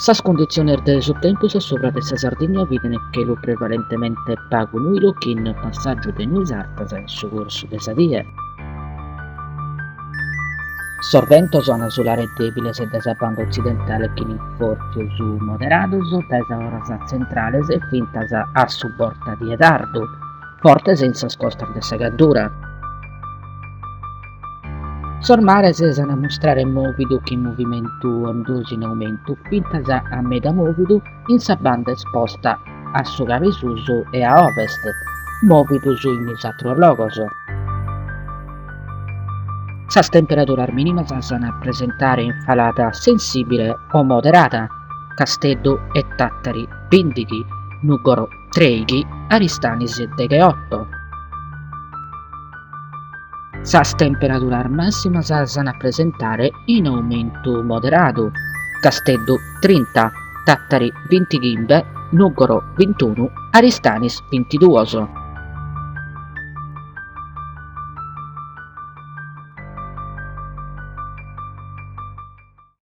Sas condiciones de su tempus sopra de sa Sardigna viden che lu prevalentemente pagu nuilu chin passaggio de nuis artas in su cursu de sa die. Sorventos ana su l'area debiles de sa banda occidentale chin fortius su moderados, tesa oras centrales e fintas a su borta di Edardu, fortes in sas costas de sa Gaddura. Sormares a mostrare movidu che movimentu ondus in aumentu, fintas a meda movidu in sa banda esposta a su Gavisusu e a ovest, movidus in misatru logos. Sas temperaturas mínimas a presentare in falata sensibile o moderata, Casteddu e Tattari 20, Nugoro 3, Aristanis 8. Sas temperaturas massimas a presentare in aumento moderato, Casteddu 30, Tattari 20 Gimbe, Nugoro 21, Aristanis 22.